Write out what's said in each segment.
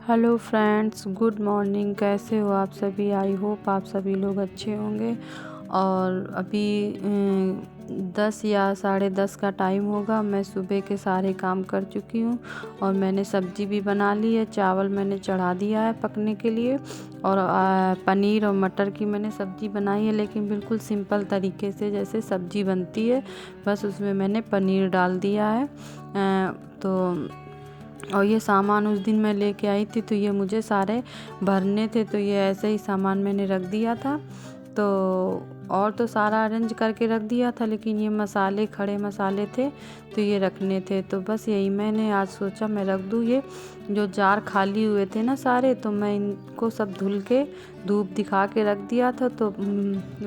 Hello friends, good morning. कैसे हो आप सभी? आई होप आप सभी लोग अच्छे होंगे। और अभी 10 या 10:30 का टाइम होगा। मैं सुबह के सारे काम कर चुकी हूँ और मैंने सब्ज़ी भी बना ली है। चावल मैंने चढ़ा दिया है पकने के लिए और पनीर और मटर की मैंने सब्ज़ी बनाई है, लेकिन बिल्कुल सिंपल तरीके से जैसे सब्ज़ी बनती है। बस उसमें मैंने पनीर डाल दिया है। और ये सामान उस दिन मैं लेके आई थी, तो ये मुझे सारे भरने थे, तो ये ऐसे ही सामान मैंने रख दिया था। तो और तो सारा अरेंज करके रख दिया था, लेकिन ये मसाले, खड़े मसाले थे, तो ये रखने थे। तो बस यही मैंने आज सोचा मैं रख दूँ। ये जो जार खाली हुए थे ना सारे, तो मैं इनको सब धुल के धूप दिखा के रख दिया था। तो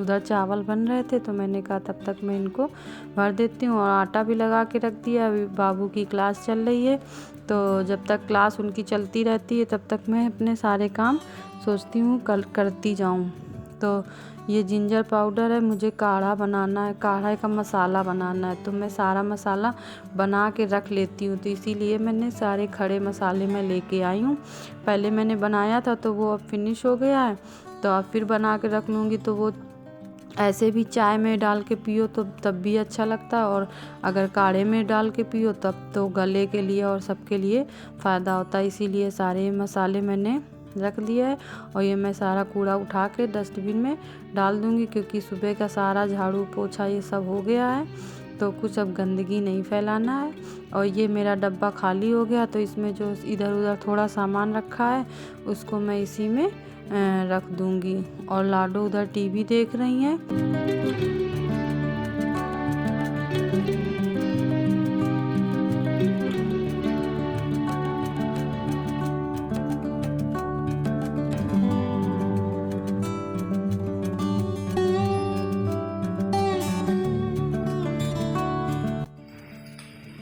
उधर चावल बन रहे थे, तो मैंने कहा तब तक मैं इनको भर देती हूँ। और आटा भी लगा के रख दिया। अभी बाबू की क्लास चल रही है, तो जब तक क्लास उनकी चलती रहती है तब तक मैं अपने सारे काम सोचती हूँ करती जाऊँ। तो ये जिंजर पाउडर है, मुझे काढ़ा बनाना है, काढ़ा का मसाला बनाना है, तो मैं सारा मसाला बना के रख लेती हूँ। तो इसीलिए मैंने सारे खड़े मसाले मैं लेके आई हूँ। पहले मैंने बनाया था तो वो अब फिनिश हो गया है, तो अब फिर बना के रख लूँगी। तो वो ऐसे भी चाय में डाल के पियो तो तब भी अच्छा लगता है, और अगर काढ़े में डाल के पियो तब तो गले के लिए और सबके लिए फ़ायदा होता है। इसीलिए सारे मसाले मैंने रख दिया है। और ये मैं सारा कूड़ा उठा के डस्टबिन में डाल दूँगी, क्योंकि सुबह का सारा झाड़ू पोछा ये सब हो गया है, तो कुछ अब गंदगी नहीं फैलाना है। और ये मेरा डब्बा खाली हो गया, तो इसमें जो इधर उधर थोड़ा सामान रखा है उसको मैं इसी में रख दूँगी। और लाडो उधर टीवी देख रही हैं।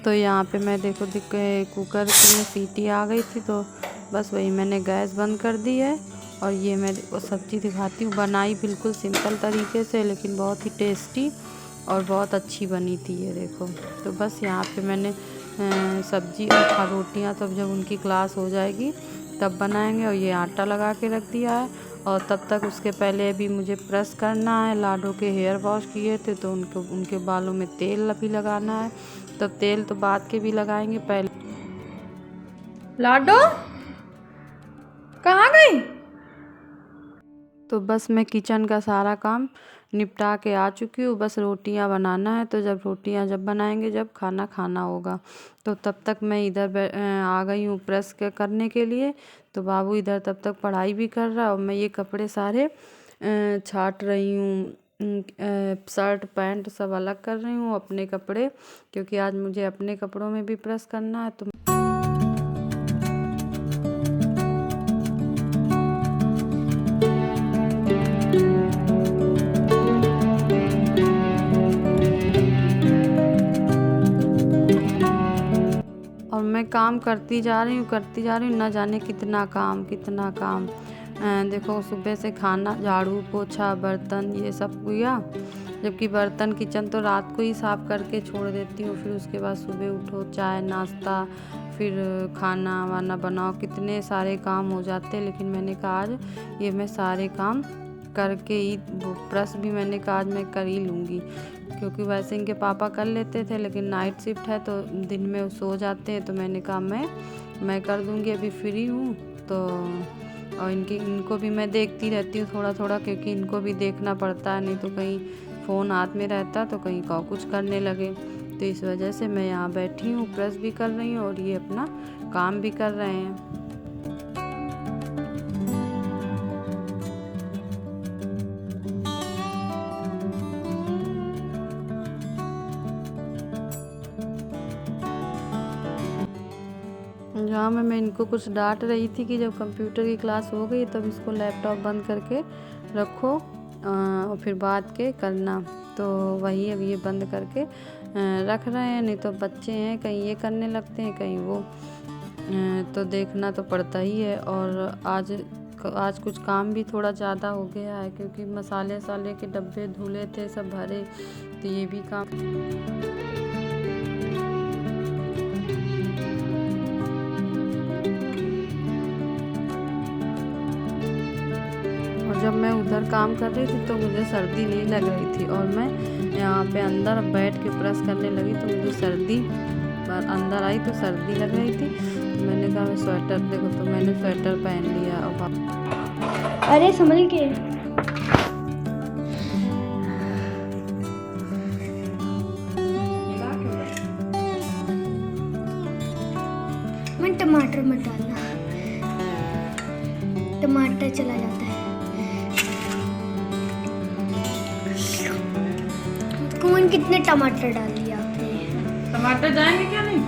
तो यहाँ पे मैं देखो कुकर में सीटी आ गई थी, तो बस वही मैंने गैस बंद कर दी है। और ये मैं वो सब्ज़ी दिखाती हूँ। बनाई बिल्कुल सिंपल तरीके से, लेकिन बहुत ही टेस्टी और बहुत अच्छी बनी थी। ये देखो, तो बस यहाँ पे मैंने सब्ज़ी और रोटियाँ तो जब उनकी क्लास हो जाएगी तब बनाएंगे। और ये आटा लगा के रख दिया है। और तब तक उसके पहले अभी मुझे प्रेस करना है। लाडो के हेयर वॉश किए थे, तो उनके बालों में तेल भी लगाना है। तो तेल तो बाद के भी लगाएंगे, पहले। लाडो कहाँ गई? तो बस मैं किचन का सारा काम निपटा के आ चुकी हूँ। बस रोटियां बनाना है, तो जब बनाएंगे, जब खाना खाना होगा, तो तब तक मैं इधर आ गई हूँ प्रेस करने के लिए। तो बाबू इधर तब तक पढ़ाई भी कर रहा है, और मैं ये कपड़े सारे छाट रही हूँ। शर्ट पैंट सब अलग कर रही हूँ अपने कपड़े, क्योंकि आज मुझे अपने कपड़ों में भी प्रेस करना है। तो और मैं काम करती जा रही हूँ, ना जाने कितना काम। देखो, सुबह से खाना, झाड़ू पोछा, बर्तन, ये सब किया। जबकि बर्तन किचन तो रात को ही साफ़ करके छोड़ देती हूँ। फिर उसके बाद सुबह उठो, चाय नाश्ता, फिर खाना वाना बनाओ, कितने सारे काम हो जाते हैं। लेकिन मैंने कहा आज ये मैं सारे काम करके ही, प्रेस भी मैंने कहा आज मैं कर ही लूँगी, क्योंकि वैसे इनके पापा कर लेते थे, लेकिन नाइट शिफ्ट है तो दिन में सो जाते हैं। तो मैंने कहा मैं कर दूँगी, अभी फ्री हूँ तो। और इनको भी मैं देखती रहती हूँ थोड़ा थोड़ा, क्योंकि इनको भी देखना पड़ता है, नहीं तो कहीं फ़ोन हाथ में रहता तो कहीं का कुछ करने लगे। तो इस वजह से मैं यहाँ बैठी हूँ, प्रेस भी कर रही हूँ और ये अपना काम भी कर रहे हैं। जहाँ मैं इनको कुछ डांट रही थी कि जब कंप्यूटर की क्लास हो गई तब इसको लैपटॉप बंद करके रखो, और फिर बाद के करना। तो वही अब ये बंद करके रख रहे हैं, नहीं तो बच्चे हैं, कहीं ये करने लगते हैं कहीं वो। तो देखना तो पड़ता ही है। और आज कुछ काम भी थोड़ा ज़्यादा हो गया है, क्योंकि मसाले वसाले के डब्बे धुले थे सब भरे, तो ये भी काम। मैं उधर काम कर रही थी तो मुझे सर्दी नहीं लग रही थी, और मैं यहाँ पे अंदर बैठ के प्रेस करने लगी तो मुझे सर्दी अंदर आई तो सर्दी लग रही थी। तो मैंने कहा स्वेटर देखो, तो मैंने स्वेटर पहन लिया। और अरे संभल के। मैं टमाटर मत डालना, टमाटर चला जाता है। कौन कितने टमाटर डाल दिया आपने? टमाटर जाएंगे क्या? नहीं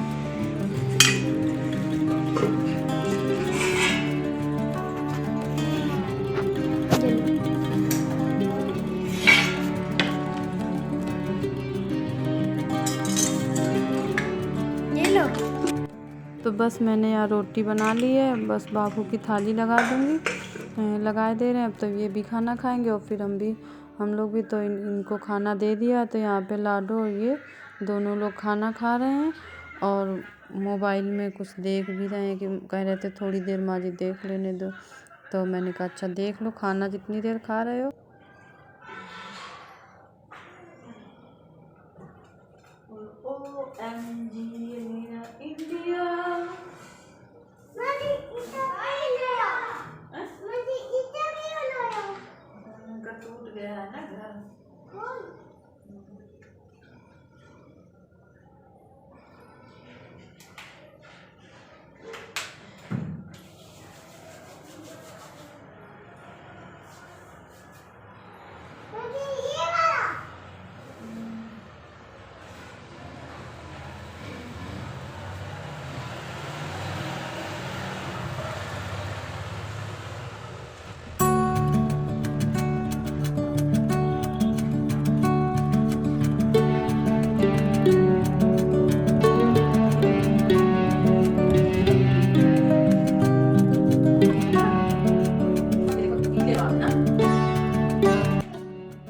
ये लो। तो बस मैंने यहाँ रोटी बना ली है, बस बाबू की थाली लगा दूँगी, लगाए दे रहे हैं। अब तो ये भी खाना खाएंगे और फिर हम लोग भी। तो इनको खाना दे दिया, तो यहाँ पे लाडो और ये दोनों लोग खाना खा रहे हैं और मोबाइल में कुछ देख भी रहे हैं, कि कह रहे थे थोड़ी देर माँ जी देख लेने दो। तो मैंने कहा अच्छा देख लो, खाना जितनी देर खा रहे हो। टूट गया है ना घर।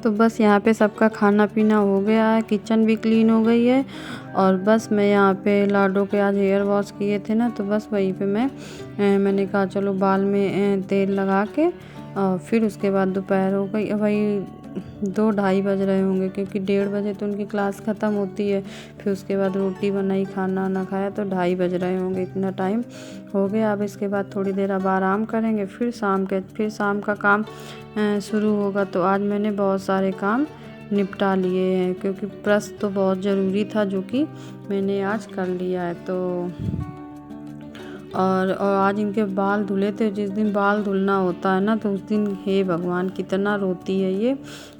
तो बस यहाँ पे सबका खाना पीना हो गया है, किचन भी क्लीन हो गई है। और बस मैं यहाँ पे लाडो के आज हेयर वॉश किए थे ना, तो बस वहीं पे मैंने कहा चलो बाल में तेल लगा के, और फिर उसके बाद दोपहर हो गई, वही 2-2:30 बज रहे होंगे, क्योंकि 1:30 बजे तो उनकी क्लास ख़त्म होती है। फिर उसके बाद रोटी बनाई, खाना वाना खाया, तो 2:30 बज रहे होंगे, इतना टाइम हो गया। अब इसके बाद थोड़ी देर अब आराम करेंगे, फिर शाम का काम शुरू होगा। तो आज मैंने बहुत सारे काम निपटा लिए हैं, क्योंकि प्रेस तो बहुत ज़रूरी था, जो कि मैंने आज कर लिया है। तो और आज इनके बाल धुले थे। जिस दिन बाल धुलना होता है ना, तो उस दिन हे भगवान कितना रोती है ये।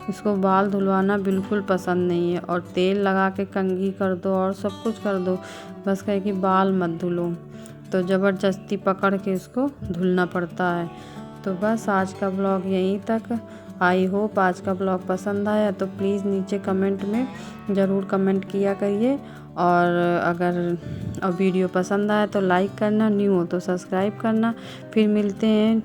इसको बाल धुलवाना बिल्कुल पसंद नहीं है, और तेल लगा के कंघी कर दो और सब कुछ कर दो, बस कहे कि बाल मत धुलो। तो ज़बरदस्ती पकड़ के इसको धुलना पड़ता है। तो बस आज का ब्लॉग यहीं तक। आई होप आज का ब्लॉग पसंद आया, तो प्लीज़ नीचे कमेंट में ज़रूर कमेंट किया करिए। और अगर वीडियो पसंद आए तो लाइक करना, न्यू हो तो सब्सक्राइब करना। फिर मिलते हैं